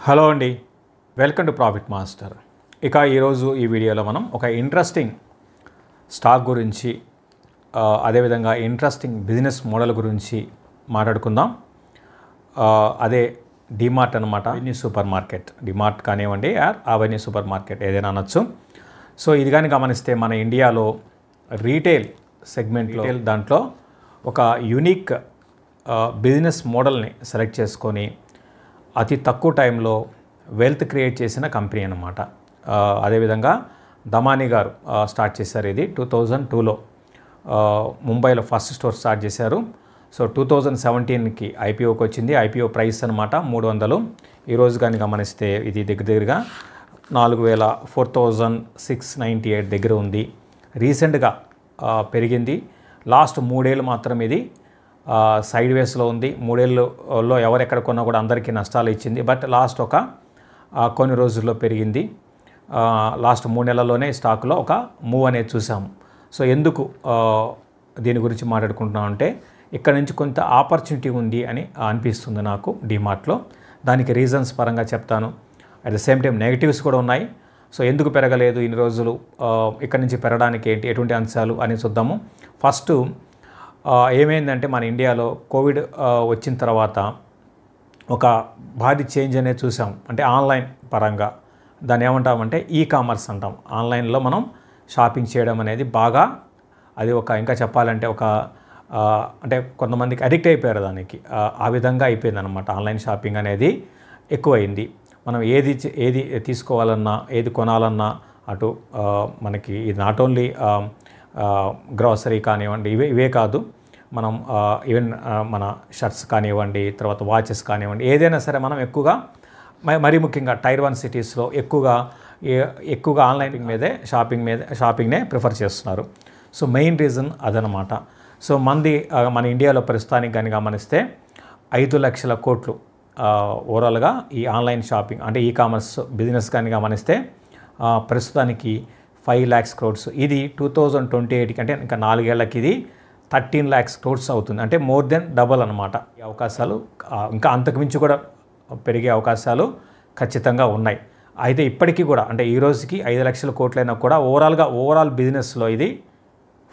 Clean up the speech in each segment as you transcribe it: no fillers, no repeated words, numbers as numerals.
Hello అండి, welcome to profit master. ఇక ఈరోజు ఈ వీడియోలో మనం ఒక ఇంట్రెస్టింగ్ స్టాక్ గురించి అదేవిధంగా ఇంట్రెస్టింగ్ బిజినెస్ మోడల్ గురించి మాట్లాడుకుందాం. అదే డిమార్ట్ అనమాట. అవెన్యూ సూపర్ మార్కెట్, డిమార్ట్ కానివ్వండి అవెన్యూ సూపర్ మార్కెట్ ఏదైనా అనొచ్చు. సో ఇది కానీ గమనిస్తే మన ఇండియాలో రీటైల్ సెగ్మెంట్లో దాంట్లో ఒక యూనిక్ బిజినెస్ మోడల్ని సెలెక్ట్ చేసుకొని అతి తక్కువ టైంలో వెల్త్ క్రియేట్ చేసిన కంపెనీ అన్నమాట. అదేవిధంగా దమానీ గారు స్టార్ట్ చేశారు. ఇది 2002లో ముంబైలో ఫస్ట్ స్టోర్ స్టార్ట్ చేశారు. సో 2017కి ఐపీఓకి వచ్చింది. ఐపీఓ ప్రైస్ అనమాట 300. ఈరోజు కానీ గమనిస్తే ఇది దగ్గరగా 4,698 దగ్గర ఉంది. రీసెంట్గా పెరిగింది. లాస్ట్ 3 ఏళ్ళు మాత్రం ఇది సైడ్ వేస్లో ఉంది. 3 ఏళ్ళలో ఎవరెక్కడ కొన్నా కూడా అందరికీ నష్టాలు ఇచ్చింది. బట్ లాస్ట్ ఒక కొన్ని రోజుల్లో పెరిగింది. లాస్ట్ 3 నెలల్లోనే స్టాక్లో ఒక మూవ్ అనేది చూసాము. సో ఎందుకు దీని గురించి మాట్లాడుకుంటున్నాం అంటే ఇక్కడ నుంచి కొంత ఆపర్చునిటీ ఉంది అని అనిపిస్తుంది నాకు డిమార్ట్లో. దానికి రీజన్స్ పరంగా చెప్తాను. At the same time negatives కూడా ఉన్నాయి. సో ఎందుకు పెరగలేదు ఇన్ని రోజులు, ఇక్కడ నుంచి పెరగడానికి ఎటువంటి అంశాలు అని చూద్దాము. ఫస్ట్ ఏమైందంటే మన ఇండియాలో కోవిడ్ వచ్చిన తర్వాత ఒక భారీ చేంజ్ అనేది చూసాం. అంటే ఆన్లైన్ పరంగా దాన్ని ఏమంటామంటే కామర్స్ అంటాం. ఆన్లైన్లో మనం షాపింగ్ చేయడం అనేది బాగా అది ఒక ఇంకా చెప్పాలంటే ఒక అంటే కొంతమందికి అడిక్ట్ అయిపోయారు దానికి. ఆ విధంగా అయిపోయింది అనమాట. ఆన్లైన్ షాపింగ్ అనేది ఎక్కువైంది. మనం ఏది తీసుకోవాలన్నా ఏది కొనాలన్నా అటు మనకి ఇది నాట్ ఓన్లీ గ్రాసరీ కానివ్వండి, ఇవే కాదు, మనం ఈవెన్ మన షర్ట్స్ కానివ్వండి, తర్వాత వాచెస్ కానివ్వండి, ఏదైనా సరే మనం ఎక్కువగా మరీ ముఖ్యంగా టైర్ 1 సిటీస్లో ఎక్కువగా ఆన్లైన్ షాపింగ్నే ప్రిఫర్ చేస్తున్నారు. సో మెయిన్ రీజన్ అదనమాట. సో మన ఇండియాలో ప్రస్తుతానికి కానీ గమనిస్తే 5 లక్షల కోట్లు ఓవరాల్గా ఈ ఆన్లైన్ షాపింగ్ అంటే కామర్స్ బిజినెస్ కానీ గమనిస్తే ప్రస్తుతానికి 5 lakhs crores. ఇది 2028కి అంటే ఇంకా 4 ఏళ్ళకి ఇది 13 lakhs crores అవుతుంది. అంటే మోర్ దెన్ డబల్ అనమాట. ఈ అవకాశాలు ఇంకా అంతకుమించి కూడా పెరిగే అవకాశాలు ఖచ్చితంగా ఉన్నాయి. అయితే ఇప్పటికీ కూడా అంటే ఈ రోజుకి 5 లక్షల కోట్లైనా కూడా ఓవరాల్ బిజినెస్లో ఇది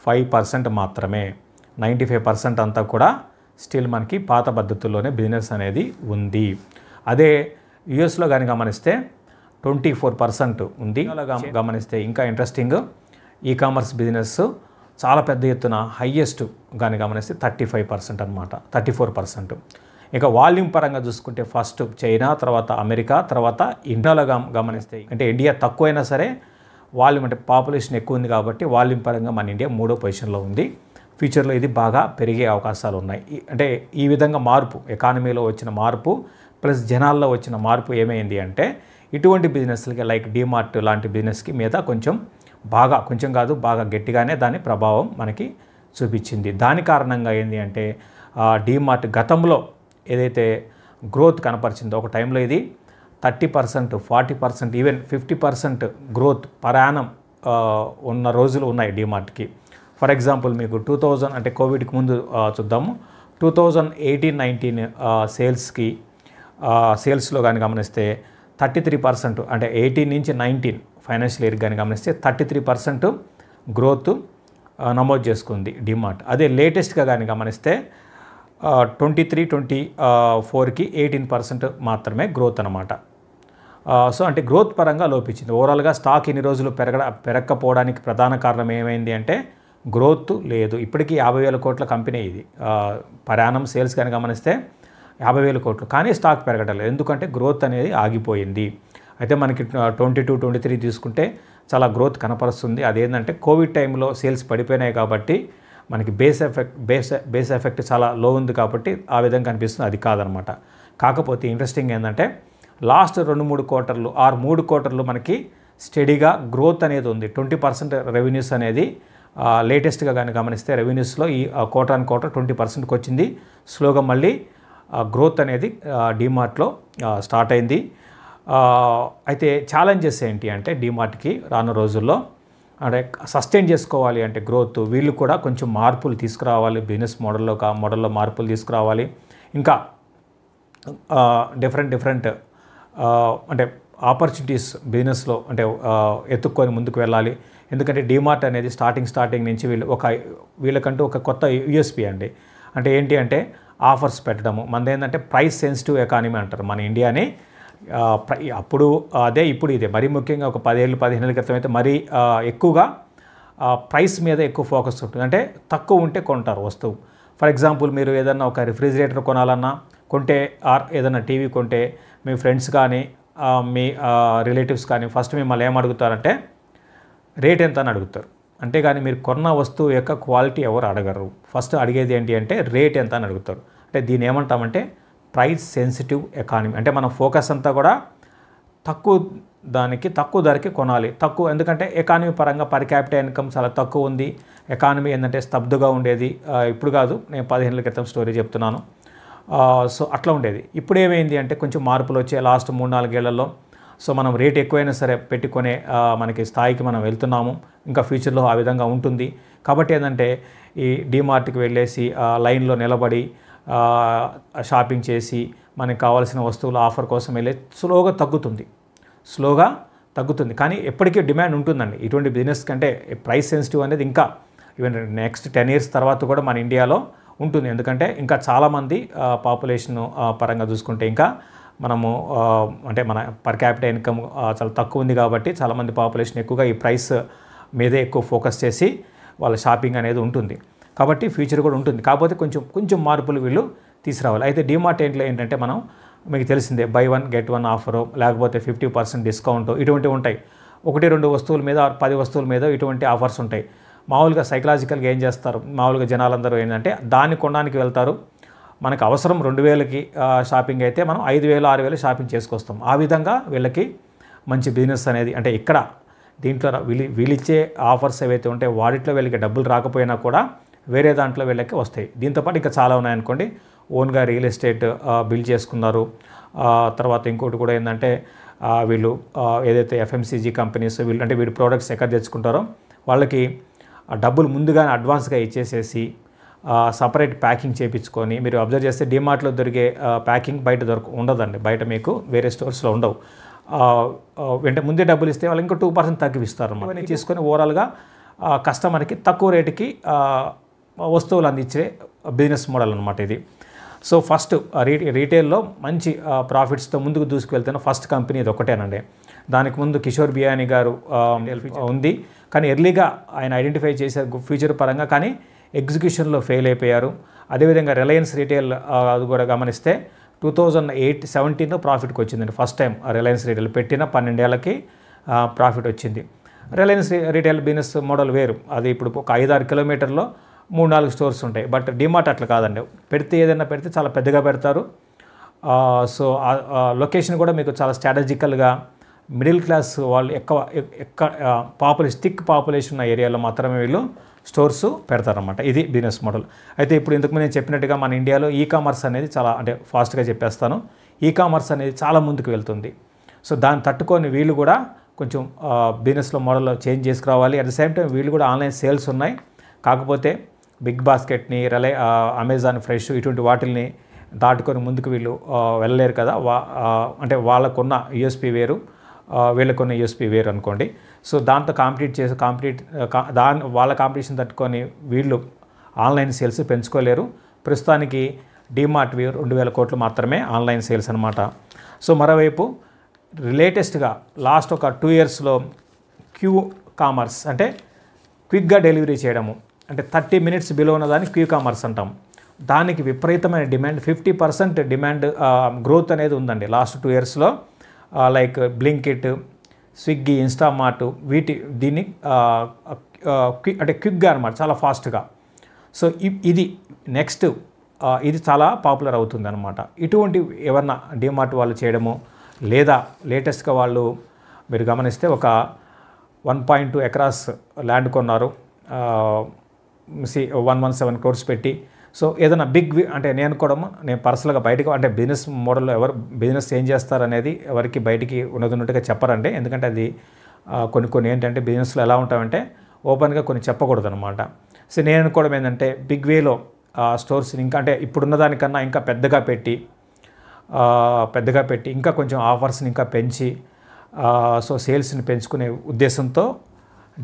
5% మాత్రమే. 95% అంతా కూడా స్టిల్ మనకి పాత పద్ధతుల్లోనే బిజినెస్ అనేది ఉంది. అదే యుఎస్లో కానీ గమనిస్తే 24% ఉంది. గమనిస్తే ఇంకా ఇంట్రెస్టింగ్ కామర్స్ బిజినెస్ చాలా పెద్ద ఎత్తున హయ్యెస్ట్ కానీ గమనిస్తే 35% అనమాట, 34%. ఇక వాల్యూమ్ పరంగా చూసుకుంటే ఫస్ట్ చైనా, తర్వాత అమెరికా, తర్వాత ఇండియాలో గమనిస్తే అంటే ఇండియా తక్కువైనా సరే వాల్యూమ్ అంటే పాపులేషన్ ఎక్కువ ఉంది కాబట్టి వాల్యూమ్ పరంగా మన ఇండియా 3వ పొజిషన్లో ఉంది. ఫ్యూచర్లో ఇది బాగా పెరిగే అవకాశాలు ఉన్నాయి. అంటే ఈ విధంగా మార్పు, ఎకానమీలో వచ్చిన మార్పు ప్లస్ జనాల్లో వచ్చిన మార్పు ఏమైంది అంటే ఇటువంటి బిజినెస్లకి లైక్ డిమార్ట్ లాంటి బిజినెస్కి మీద కొంచెం కాదు బాగా గట్టిగానే దాని ప్రభావం మనకి చూపించింది. దాని కారణంగా ఏంటి అంటే డిమార్ట్ గతంలో ఏదైతే గ్రోత్ కనపరిచిందో ఒక టైంలో ఇది 30%, 40%, ఈవెన్ 50% గ్రోత్ పర్ యానం ఉన్న రోజులు ఉన్నాయి డిమార్ట్కి. ఫర్ ఎగ్జాంపుల్ మీకు 2000 అంటే కోవిడ్కి ముందు చూద్దాము. 2018-19 సేల్స్లో కానీ గమనిస్తే 33%, అంటే 18 నుంచి 19 ఫైనాన్షియల్ ఇయర్ కానీ గమనిస్తే 33% గ్రోత్ నమోదు చేసుకుంది డిమార్ట్. అదే లేటెస్ట్గా కానీ గమనిస్తే 23-24కి 18% మాత్రమే గ్రోత్ అనమాట. సో అంటే గ్రోత్ పరంగా లోపించింది. ఓవరాల్గా స్టాక్ ఇన్ని రోజులు పెరగకపోవడానికి ప్రధాన కారణం ఏమైంది అంటే గ్రోత్ లేదు. ఇప్పటికీ 50,000 కోట్ల కంపెనీ ఇది. పర్ సేల్స్ కానీ గమనిస్తే 50,000 కోట్లు, కానీ స్టాక్ పెరగడం లేదు. ఎందుకంటే గ్రోత్ అనేది ఆగిపోయింది. అయితే మనకి 22-23 తీసుకుంటే చాలా గ్రోత్ కనపరుస్తుంది. అదేంటంటే కోవిడ్ టైంలో సేల్స్ పడిపోయినాయి కాబట్టి మనకి బేస్ ఎఫెక్ట్ చాలా లో ఉంది కాబట్టి ఆ విధంగా కనిపిస్తుంది. అది కాదనమాట. కాకపోతే ఇంట్రెస్టింగ్ ఏంటంటే లాస్ట్ 2-3 క్వార్టర్లు 3 క్వార్టర్లు మనకి స్టడీగా గ్రోత్ అనేది ఉంది. 20% రెవెన్యూస్ అనేది లేటెస్ట్గా కానీ గమనిస్తే రెవెన్యూస్లో ఈ క్వార్టర్ ఆన్ క్వార్టర్ 20%కి వచ్చింది. స్లోగా మళ్ళీ గ్రోత్ అనేది డిమార్ట్లో స్టార్ట్ అయింది. అయితే ఛాలెంజెస్ ఏంటి అంటే డిమార్ట్కి రాను రోజుల్లో అంటే సస్టైన్ చేసుకోవాలి అంటే గ్రోత్, వీళ్ళు కూడా కొంచెం మార్పులు తీసుకురావాలి. బిజినెస్ మోడల్లో మార్పులు తీసుకురావాలి. ఇంకా డిఫరెంట్ అంటే ఆపర్చునిటీస్ బిజినెస్లో అంటే ఎత్తుక్కొని ముందుకు వెళ్ళాలి. ఎందుకంటే డీమార్ట్ అనేది స్టార్టింగ్ నుంచి వీళ్ళకంటూ ఒక కొత్త యూఎస్పీ అండి. అంటే ఏంటి అంటే ఆఫర్స్ పెట్టడము. మనది ఏంటంటే ప్రైస్ సెన్సిటివ్ ఎకానమీ అంటారు మన ఇండియాని. అప్పుడు అదే ఇప్పుడు ఇదే మరీ ముఖ్యంగా ఒక 10 ఏళ్ళు 15 ఏళ్ళ క్రితం అయితే మరీ ఎక్కువగా ప్రైస్ మీద ఎక్కువ ఫోకస్ ఉంటుంది. అంటే తక్కువ ఉంటే కొంటారు వస్తువు. ఫర్ ఎగ్జాంపుల్ మీరు ఏదన్నా ఒక రిఫ్రిజిరేటర్ కొనాలన్నా కొంటే ఏదైనా టీవీ కొంటే మీ ఫ్రెండ్స్ కానీ మీ రిలేటివ్స్ కానీ ఫస్ట్ మిమ్మల్ని ఏం అడుగుతారంటే రేట్ ఎంత అని అడుగుతారు. అంతేగాని మీరు కొన్న వస్తువు యొక్క క్వాలిటీ ఎవరు అడగరు. ఫస్ట్ అడిగేది ఏంటి అంటే రేట్ ఎంత అని అడుగుతారు. అంటే దీన్ని ఏమంటామంటే ప్రైస్ సెన్సిటివ్ ఎకానమీ. అంటే మన ఫోకస్ అంతా కూడా తక్కువ ధరకి కొనాలి. ఎందుకంటే ఎకానమీ పరంగా పర్ క్యాపిటల్ ఇన్కమ్ చాలా తక్కువ ఉంది. ఎకానమీ ఏంటంటే స్తబ్దుగా ఉండేది. ఇప్పుడు కాదు, నేను 15 ఏళ్ళ క్రితం స్టోరీ చెప్తున్నాను. సో అట్లా ఉండేది. ఇప్పుడు ఏమైంది అంటే కొంచెం మార్పులు వచ్చే లాస్ట్ 3-4 ఏళ్లలో. సో మనం రేట్ ఎక్కువైనా సరే పెట్టుకునే మనకి స్థాయికి మనం వెళ్తున్నాము. ఇంకా ఫ్యూచర్లో ఆ విధంగా ఉంటుంది. కాబట్టి ఏంటంటే ఈ డీమార్ట్కి వెళ్ళేసి లైన్లో నిలబడి షాపింగ్ చేసి మనకు కావాల్సిన వస్తువులు ఆఫర్ కోసం వెళ్ళి స్లోగా తగ్గుతుంది. కానీ ఎప్పటికీ డిమాండ్ ఉంటుందండి ఇటువంటి బిజినెస్ కంటే. ప్రైస్ సెన్సిటివ్ అనేది ఇంకా ఈవెన్ నెక్స్ట్ 10 years తర్వాత కూడా మన ఇండియాలో ఉంటుంది. ఎందుకంటే ఇంకా చాలామంది పాపులేషన్ పరంగా చూసుకుంటే ఇంకా మనము అంటే మన పర్ క్యాపిటల్ ఇన్కమ్ చాలా తక్కువ ఉంది కాబట్టి చాలామంది పాపులేషన్ ఎక్కువగా ఈ ప్రైస్ మీదే ఎక్కువ ఫోకస్ చేసి వాళ్ళ షాపింగ్ అనేది ఉంటుంది. కాబట్టి ఫ్యూచర్ కూడా ఉంటుంది. కాకపోతే కొంచెం మార్పులు వీళ్ళు తీసుకురావాలి. అయితే డీమార్ట్ ఏంటంటే మనం మీకు తెలిసిందే బై 1 get 1 ఆఫరు, లేకపోతే 50% డిస్కౌంట్ ఇటువంటివి ఉంటాయి. 1-2 వస్తువుల మీద 10 వస్తువుల మీద ఇటువంటి ఆఫర్స్ ఉంటాయి. మామూలుగా సైకలాజికల్గా ఏం చేస్తారు, మామూలుగా జనాలందరూ ఏంటంటే దాన్ని కొనడానికి వెళ్తారు. మనకు అవసరం 2000కి షాపింగ్ అయితే మనం 5000 6000 షాపింగ్ చేసుకొస్తాం. ఆ విధంగా వీళ్ళకి మంచి బిజినెస్ అనేది అంటే ఇక్కడ దీంట్లో వీళ్ళిచ్చే ఆఫర్స్ ఏవైతే ఉంటాయో వాటిలో వీళ్ళకి డబ్బులు రాకపోయినా కూడా వేరే దాంట్లో వీళ్ళకి వస్తాయి. దీంతోపాటు ఇంకా చాలా ఉన్నాయనుకోండి. ఓన్గా రియల్ ఎస్టేట్ బిల్డ్ చేసుకున్నారు. తర్వాత ఇంకోటి కూడా ఏంటంటే వీళ్ళు ఏదైతే ఎఫ్ఎంసీజీ కంపెనీస్ వీళ్ళు ప్రోడక్ట్స్ ఎక్కడ తెచ్చుకుంటారో వాళ్ళకి డబ్బులు ముందుగానే అడ్వాన్స్గా ఇచ్చేసేసి సపరేట్ ప్యాకింగ్ చేయించుకొని, మీరు అబ్జర్వ్ చేస్తే డీమార్ట్లో దొరికే ప్యాకింగ్ బయట ఉండదండి. బయట మీకు వేరే స్టోర్స్లో ఉండవు. ముందే డబ్బులు ఇస్తే వాళ్ళు ఇంకో 2% తగ్గిస్తారు. ఇవన్నీ తీసుకొని ఓవరాల్గా కస్టమర్కి తక్కువ రేటుకి వస్తువులు అందించే బిజినెస్ మోడల్ అనమాట ఇది. సో ఫస్ట్ రీటైల్లో మంచి ప్రాఫిట్స్తో ముందుకు దూసుకువెళ్తున్న ఫస్ట్ కంపెనీ ఇది ఒకటేనండి. దానికి ముందు కిషోర్ బియానీ గారు ఉంది. కానీ ఎర్లీగా ఆయన ఐడెంటిఫై చేశారు ఫ్యూచర్ పరంగా, కానీ ఎగ్జిక్యూషన్లో ఫెయిల్ అయిపోయారు. అదేవిధంగా రిలయన్స్ రీటైల్ అది కూడా గమనిస్తే 2017లో ప్రాఫిట్కి వచ్చిందండి. ఫస్ట్ టైం రిలయన్స్ రీటైల్ పెట్టిన 12 ఏళ్ళకి ప్రాఫిట్ వచ్చింది. రిలయన్స్ రీటైల్ బిజినెస్ మోడల్ వేరు. అది ఇప్పుడు ఒక 5-6 కిలోమీటర్లో 3-4 స్టోర్స్ ఉంటాయి. బట్ డీమార్ట్ అట్లా కాదండి. ఏదైనా పెడితే చాలా పెద్దగా పెడతారు. సో లొకేషన్ కూడా మీకు చాలా స్ట్రాటజికల్గా మిడిల్ క్లాస్ వాళ్ళు థిక్ పాపులేషన్ ఉన్న ఏరియాలో మాత్రమే వీళ్ళు స్టోర్స్ పెడతారన్నమాట. ఇది బిజినెస్ మోడల్. అయితే ఇప్పుడు ఇంతకుముందు నేను చెప్పినట్టుగా మన ఇండియాలో కామర్స్ అనేది చాలా ఫాస్ట్గా చెప్పేస్తాను. కామర్స్ అనేది చాలా ముందుకు వెళ్తుంది. సో దాన్ని తట్టుకొని వీళ్ళు కూడా కొంచెం బిజినెస్లో మోడల్లో చేంజ్ చేసుకురావాలి. అట్ ద సేమ్ టైం వీళ్ళు కూడా ఆన్లైన్ సేల్స్ ఉన్నాయి. కాకపోతే బిగ్ బాస్కెట్ని అమెజాన్ ఫ్రెష్ ఇటువంటి వాటిల్ని దాటుకొని ముందుకు వీళ్ళు వెళ్ళలేరు కదా. వాళ్ళకున్న యూఎస్పీ వేరు, వీళ్ళకున్న యూఎస్పీ వేరు అనుకోండి. సో దాంతో వాళ్ళ కాంపిటీషన్ తట్టుకొని వీళ్ళు ఆన్లైన్ సేల్స్ పెంచుకోలేరు. ప్రస్తుతానికి డీమార్ట్ 2000 కోట్లు మాత్రమే ఆన్లైన్ సేల్స్ అనమాట. సో మరోవైపు లేటెస్ట్గా లాస్ట్ ఒక 2 yearsలో క్యూ కామర్స్ అంటే క్విక్గా డెలివరీ చేయడము, అంటే 30 minutes బిలో ఉన్నదాన్ని క్యూ కామర్స్ అంటాం. దానికి విపరీతమైన డిమాండ్, 50% డిమాండ్ గ్రోత్ అనేది ఉందండి లాస్ట్ 2 yearsలో. లైక్ బ్లింకిట్, స్విగ్గీ, ఇన్స్టామార్ట్ దీన్ని అంటే క్విక్గా అనమాట, చాలా ఫాస్ట్గా. సో ఇది నెక్స్ట్ ఇది చాలా పాపులర్ అవుతుంది అనమాట. ఇటువంటి ఎవరన్నా డీమార్ట్ వాళ్ళు చేయడము, లేదా లేటెస్ట్గా వాళ్ళు మీరు గమనిస్తే ఒక 1.2 acres ల్యాండ్ కొన్నారు 117 crores పెట్టి. సో ఏదైనా అంటే నేను పర్సనల్గా బయటకు అంటే బిజినెస్ మోడల్లో ఎవరు బిజినెస్ ఏం చేస్తారనేది ఎవరికి బయటికి ఉన్నట్టుగా చెప్పరండి. ఎందుకంటే అది కొన్ని ఏంటంటే బిజినెస్లో ఎలా ఉంటామంటే ఓపెన్గా కొన్ని చెప్పకూడదు అనమాట. సో నేను అనుకోవడం ఏంటంటే బిగ్ వేలో స్టోర్స్ ఇంకా అంటే ఇప్పుడున్న దానికన్నా ఇంకా పెద్దగా పెట్టి పెద్దగా పెట్టి ఇంకా కొంచెం ఆఫర్స్ని ఇంకా పెంచి సో సేల్స్ని పెంచుకునే ఉద్దేశంతో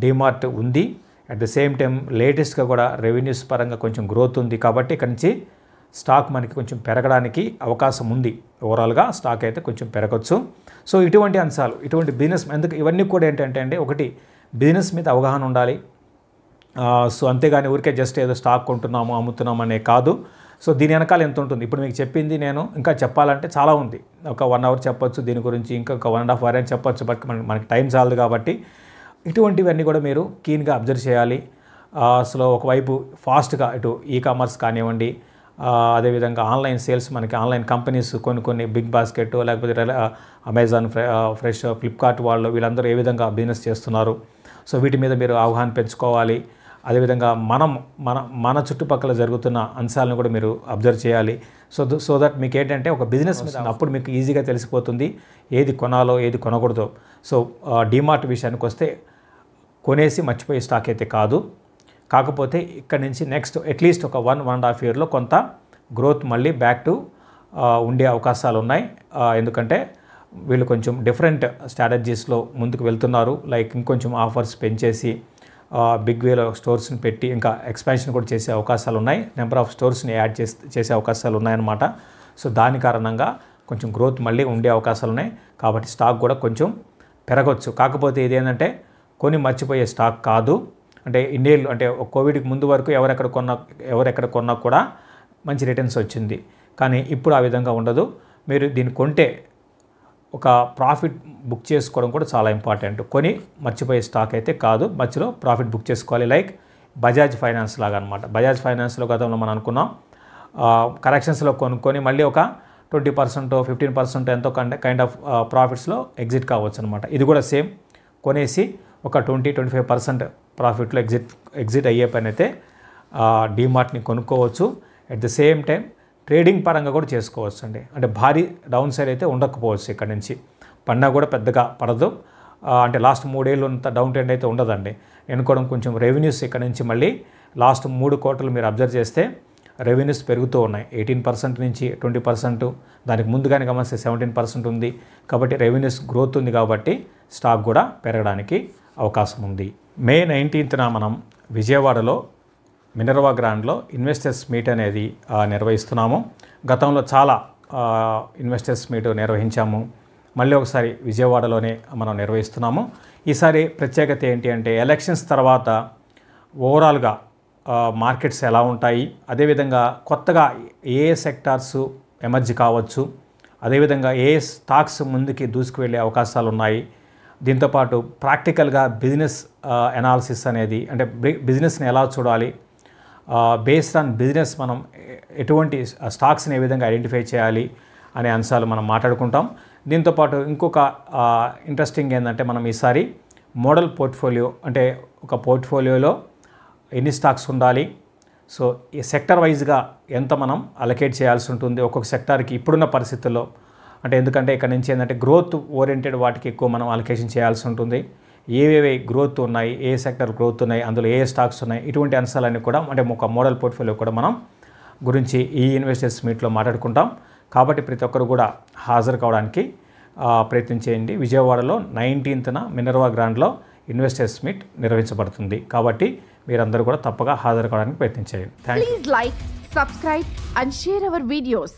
డీమార్ట్ ఉంది. అట్ ద సేమ్ టైం లేటెస్ట్గా కూడా రెవెన్యూస్ పరంగా కొంచెం గ్రోత్ ఉంది. కాబట్టి ఇక్కడ నుంచి స్టాక్ మనకి కొంచెం పెరగడానికి అవకాశం ఉంది. ఓవరాల్గా స్టాక్ అయితే కొంచెం పెరగచ్చు. సో ఇటువంటి అంశాలు, ఇటువంటి బిజినెస్ ఎందుకు ఇవన్నీ కూడా ఏంటంటే అండి, ఒకటి బిజినెస్ మీద అవగాహన ఉండాలి. సో అంతేగాని ఊరికే జస్ట్ ఏదో స్టాక్ కొంటున్నాము అమ్ముతున్నాము అనే కాదు. సో దీని వెనకాల ఎంత ఉంటుంది, ఇప్పుడు మీకు చెప్పింది నేను ఇంకా చెప్పాలంటే చాలా ఉంది. ఒక 1 అవర్ చెప్పొచ్చు దీని గురించి, ఇంకా 1.5 అవర్ అని చెప్పొచ్చు. బట్ మనకి టైం చాలదు కాబట్టి ఇటువంటివన్నీ కూడా మీరు కీన్గా అబ్జర్వ్ చేయాలి. అసలు ఒకవైపు ఫాస్ట్గా ఇటు కామర్స్ కానివ్వండి, అదేవిధంగా ఆన్లైన్ సేల్స్, మనకి ఆన్లైన్ కంపెనీస్ కొన్ని బిగ్ బాస్కెట్ లేకపోతే అమెజాన్, ఫ్రెష్, ఫ్లిప్కార్ట్ వాళ్ళు వీళ్ళందరూ ఏ విధంగా బిజినెస్ చేస్తున్నారు. సో వీటి మీద మీరు అవగాహన పెంచుకోవాలి. అదేవిధంగా మన చుట్టుపక్కల జరుగుతున్న అంశాలను కూడా మీరు అబ్జర్వ్ చేయాలి. సో దట్ మీకు ఏంటంటే ఒక బిజినెస్ మీద అప్పుడు మీకు ఈజీగా తెలిసిపోతుంది ఏది కొనాలో ఏది కొనకూడదో. సో డీమార్ట్ విషయానికి వస్తే కొనేసి మర్చిపోయే స్టాక్ అయితే కాదు. కాకపోతే ఇక్కడ నుంచి నెక్స్ట్ అట్లీస్ట్ ఒక 1.5 ఇయర్లో కొంత గ్రోత్ మళ్ళీ బ్యాక్ టు ఉండే అవకాశాలు ఉన్నాయి. ఎందుకంటే వీళ్ళు కొంచెం డిఫరెంట్ స్ట్రాటజీస్లో ముందుకు వెళ్తున్నారు. లైక్ ఇంకొంచెం ఆఫర్స్ పెంచేసి బిగ్ వేలో స్టోర్స్ని పెట్టి ఇంకా ఎక్స్పాన్షన్ కూడా చేసే అవకాశాలు ఉన్నాయి. నెంబర్ ఆఫ్ స్టోర్స్ని యాడ్ చేసే అవకాశాలు ఉన్నాయన్నమాట. సో దాని కారణంగా కొంచెం గ్రోత్ మళ్ళీ ఉండే అవకాశాలు ఉన్నాయి. కాబట్టి స్టాక్ కూడా కొంచెం పెరగవచ్చు. కాకపోతే ఇదేంటంటే కొని మర్చిపోయే స్టాక్ కాదు. అంటే ఇన్నేళ్ళు అంటే కోవిడ్కి ముందు వరకు ఎవరెక్కడ కొన్నా కూడా మంచి రిటర్న్స్ వచ్చింది. కానీ ఇప్పుడు ఆ విధంగా ఉండదు. మీరు దీన్ని కొంటే ఒక ప్రాఫిట్ బుక్ చేసుకోవడం కూడా చాలా ఇంపార్టెంట్. కొని మర్చిపోయే స్టాక్ అయితే కాదు, మధ్యలో ప్రాఫిట్ బుక్ చేసుకోవాలి. లైక్ బజాజ్ ఫైనాన్స్ లాగా అనమాట. బజాజ్ ఫైనాన్స్లో గతంలో మనం అనుకున్నాం కరెక్షన్స్లో కొనుక్కొని మళ్ళీ ఒక 20%, 15% ఎంతో కైండ్ ఆఫ్ ప్రాఫిట్స్లో ఎగ్జిట్ కావచ్చు అనమాట. ఇది కూడా సేమ్, కొనేసి ఒక 20-25% ప్రాఫిట్లో ఎగ్జిట్ అయ్యే పని అయితే డీమార్ట్ని కొనుక్కోవచ్చు. At the same time trading పరంగా కూడా చేసుకోవచ్చు అండి. అంటే భారీ డౌన్ సైడ్ అయితే ఉండకపోవచ్చు. ఇక్కడ నుంచి పడినా కూడా పెద్దగా పడదు. అంటే లాస్ట్ 3 ఏళ్ళు అంత డౌన్ ట్రెండ్ అయితే ఉండదండి. ఎన్నుకోవడం కొంచెం రెవెన్యూస్ ఇక్కడ నుంచి మళ్ళీ లాస్ట్ 3 క్వార్టర్లు మీరు అబ్జర్వ్ చేస్తే రెవెన్యూస్ పెరుగుతూ ఉన్నాయి. 18% నుంచి 20%, దానికి ముందుగానే గమనిస్తే 17% ఉంది. కాబట్టి రెవెన్యూస్ గ్రోత్ ఉంది కాబట్టి స్టాక్ కూడా పెరగడానికి అవకాశం ఉంది. మే 19న మనం విజయవాడలో మినర్వా గ్రాండ్లో ఇన్వెస్టర్స్ మీట్ అనేది నిర్వహిస్తున్నాము. గతంలో చాలా ఇన్వెస్టర్స్ మీట్ నిర్వహించాము. మళ్ళీ ఒకసారి విజయవాడలోనే మనం నిర్వహిస్తున్నాము. ఈసారి ప్రత్యేకత ఏంటి అంటే ఎలక్షన్స్ తర్వాత ఓవరాల్గా మార్కెట్స్ ఎలా ఉంటాయి, అదేవిధంగా కొత్తగా ఏ సెక్టార్స్ ఎమర్జ్ కావచ్చు, అదేవిధంగా ఏ స్టాక్స్ ముందుకి దూసుకువెళ్ళే అవకాశాలు ఉన్నాయి. దీంతోపాటు ప్రాక్టికల్గా బిజినెస్ అనాలిసిస్ అనేది, అంటే బిజినెస్ని ఎలా చూడాలి, బేస్డ్ ఆన్ బిజినెస్ మనం ఎటువంటి స్టాక్స్ని ఏ విధంగా ఐడెంటిఫై చేయాలి అనే అంశాలు మనం మాట్లాడుకుంటాం. దీంతోపాటు ఇంకొక ఇంట్రెస్టింగ్ ఏంటంటే మనం ఈసారి మోడల్ పోర్ట్ఫోలియో, అంటే ఒక పోర్ట్ఫోలియోలో ఎన్ని స్టాక్స్ ఉండాలి, సో ఈ సెక్టర్ వైజ్గా ఎంత మనం అలొకేట్ చేయాల్సి ఉంటుంది ఒక్కొక్క సెక్టార్కి ఇప్పుడున్న పరిస్థితుల్లో. అంటే ఎందుకంటే ఇక్కడ నుంచి ఏంటంటే గ్రోత్ ఓరియంటెడ్ వాటికి ఎక్కువ మనం అలొకేషన్ చేయాల్సి ఉంటుంది. ఏవేవి గ్రోత్ ఉన్నాయి, ఏ సెక్టర్ గ్రోత్ ఉన్నాయి, అందులో ఏ స్టాక్స్ ఉన్నాయి, ఇటువంటి అంశాలన్నీ కూడా అంటే ఒక మోడల్ పోర్ట్ఫోలియో కూడా మనం గురించి ఈ ఇన్వెస్టర్స్ మీట్లో మాట్లాడుకుంటాం. కాబట్టి ప్రతి ఒక్కరు కూడా హాజరు కావడానికి ప్రయత్నం చేయండి. విజయవాడలో 19న మినర్వా గ్రాండ్లో ఇన్వెస్టర్స్ మీట్ నిర్వహించబడుతుంది. కాబట్టి మీరందరూ కూడా తప్పగా హాజరు కావడానికి ప్రయత్నం చేయండి. Please like, subscribe and share our videos.